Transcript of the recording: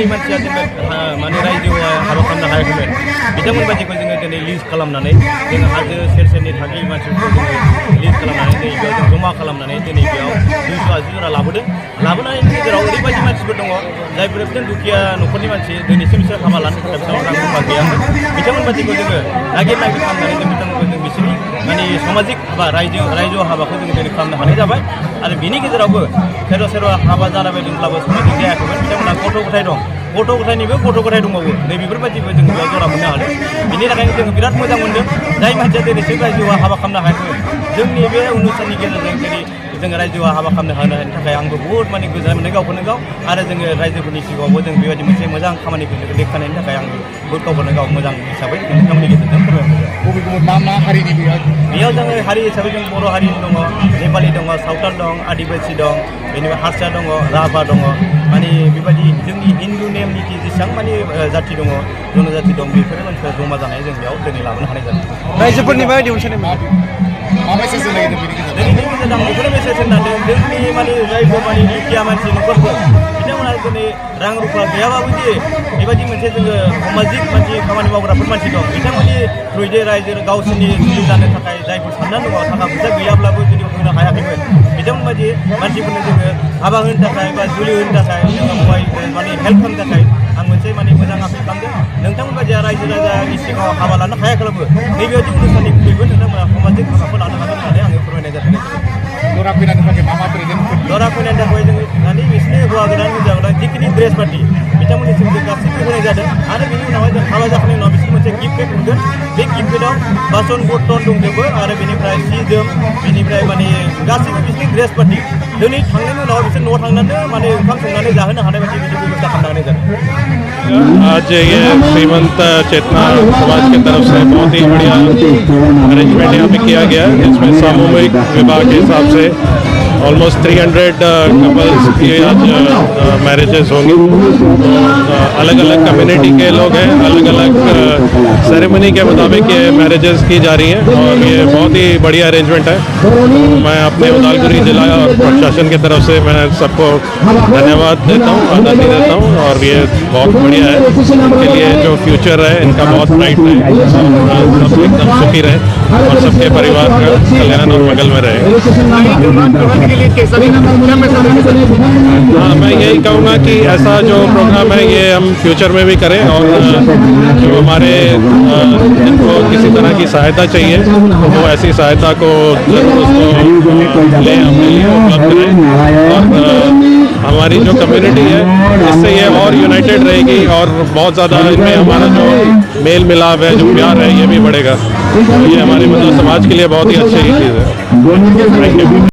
जाय मानसिया माने रायजोआव हाबा खालामनो हायाखैमोन बिथांमोन बायदिखौ जोङो दिनै लिस्ट खालामनानै जोङो हाजो सेर सेरनि थागिबि मानसिफोरखौ जोङो लिस्ट खालामनानै दिनै बेयाव जों जमा खालामनानै दिनै बेयाव 280 जरा लाबोनायनि गेजेराव ओरैबायदि मानसिफोर दङ जायफोर एकदम दुखिया न'खरनि मानसि दिनैसिम बिसोर हाबा लानो थाखाय बिथांमोन रां रुफा गैयामोन बिथांमोन बायदिखौ जोङो नागिर खालामनानै जों बिथांमोनखौ जों बिसोरनि माने सामाजिक हाबा रायजोआव हाबाखौ जोङो दिनै खालामनो हानाय जाबाय आरो बिनि गेजेरावबो सोरबा हाबा जानाय बायदोंब्लाबो सामाजिक जायाखैमोन बिथांमोनहा गथ' गथाय दं गथ' गथायनिबो गथ' गथाय दंबावो नै बेफोरबायदिबो जों बेयाव जरा मोननो हादों बिनि थाखायनो जोङो बिराद मोजां मोनदों जाय मानसिया दिनैसिम रायजोआव हाबा खालामनो हायाखैमोन जोंनि बे अनुष्ठाननि गेजेरजों दिनै जोङो रायजोआव हाबा खालामनो हानायनि थाखाय आंबो बहुद माने गोजोननाय मोनदों गावखौनो गाव आरो जोङो रायजोफोरनि सिगाङावबो जों बेबायदि मोनसे मोजां खामानिखौ देखायनायनि थाखाय आंबो बहुद गावखौनो गाव मोजां हिसाबै नोंथांमोननि गेजेरजों फोरमायहरदों मा हारिनि बेयाव जोङो हारि हिसाबै जों बर' हारिनि दङ नेपालि दङ सावथाल दं आदिबासि दं बेनिफ्राय हारसा दङ राभा दङ माने बेबायदि जोंनि हिन्दु नेम निथि जेसेबां माने जाथि दङ जनजाथि दं बेफोरो मानसिफ्रा जमा जानाय जों बेयाव दिनै लाबोनो हानाय जादों रायजोफोरनि बायदि अनसायनाय मा मेसेज होनो नागिरदों दिनैनि गेजेरजों आं बेखौनो मेसेज होनांदों जोंनि माने जायफोर माने दुखिया मानसि न'खरफोर बिथांमोनहा दिनै रां रुफा गैयाबाबो जे बेबायदि मोनसे जोङो सामाजिक मानसि खामानि मावग्राफोर मानसि दं बिथांमोननि थ्रुयै रायजो गावसोरनि जुलि जानो थाखाय जायफोर साननानै दङ थाखा फैसा गैयाब्लाबो जुदि होनो हायाखैमोन बिथांमोन बायदि मानसिफोरनो जोङो हाबा होनो थाखाय बा जुलि होनो थाखाय जोङो माने हेल्प खालामनो थाखाय आं मोनसे माने मोजां आपिल खालामदों नोंथांमोन बायदिया रायजो राजानि सिगाङाव हाबा लानो हायाखैब्लाबो नैबेबायदि अनुष्ठाननि खुरैबो नोंथांमोना सामाजिक हाबाखौ लानो हागोन होननानै आङो फोरमायनाय जादों दरा फैनायनि थाखाय मा प्रेजेन्ट दरा फैनायनि थाखाय जोङो माने बिसोरनि हौवा गोदान हिनजाव गोदान जिखिनि ड्रेस पार्टि बिथांमोननिसिम जों गासैबो होनाय जादों आरो बिनि उनावहाय जों हाबा जाखांनायनि उनाव बिसोर मोनसे गिफ्ट पेक मोनगोन बे गिफ्ट पेकआव बासन बर्तन दंजोबो आरो बेनिफ्राय सि जोम बेनिफ्राय माने गासैबो बिसोरनि ड्रेस पार्टि दिनै थांनायनि उनाव बिसोर न'आव थांनानै माने ओंखाम संनानै जाहोनो हानाय बायदि बिदि बेबस्था खालामनानै जादों आज ये श्रीमंत चेतना समाज की तरफ से बहुत ही बढ़िया अरेंजमेंट यहाँ पे किया गया है इसमें सामूहिक विवाह के हिसाब से ऑलमोस्ट 300 कपल्स की आज मैरिजेस होंगी अलग अलग कम्युनिटी के लोग हैं अलग अलग सेरेमनी के मुताबिक ये मैरिजेस की जा रही हैं और ये बहुत ही बढ़िया अरेंजमेंट है मैं अपने उदालगुरी जिला और प्रशासन की तरफ से मैं सबको धन्यवाद देता हूँ आज़ादी देता हूँ और ये बहुत बढ़िया है इनके लिए जो फ्यूचर है इनका बहुत ब्राइट है सब एकदम सुखी रहे और सबके परिवार का कल्याण और मंगल में रहे। हाँ मैं यही कहूँगा कि ऐसा जो प्रोग्राम है ये हम फ्यूचर में भी करें और जो हमारे जिनको किसी तरह की सहायता चाहिए वो ऐसी सहायता को जरूर उसको लें अपने लिए उपलब्ध करें और हमारी जो कम्युनिटी है इससे ये और यूनाइटेड रहेगी और बहुत ज़्यादा इनमें हमारा जो मेल मिलाप है जो प्यार है ये भी बढ़ेगा ये हमारे मतलब समाज के लिए बहुत ही अच्छी चीज़ है। Thank you.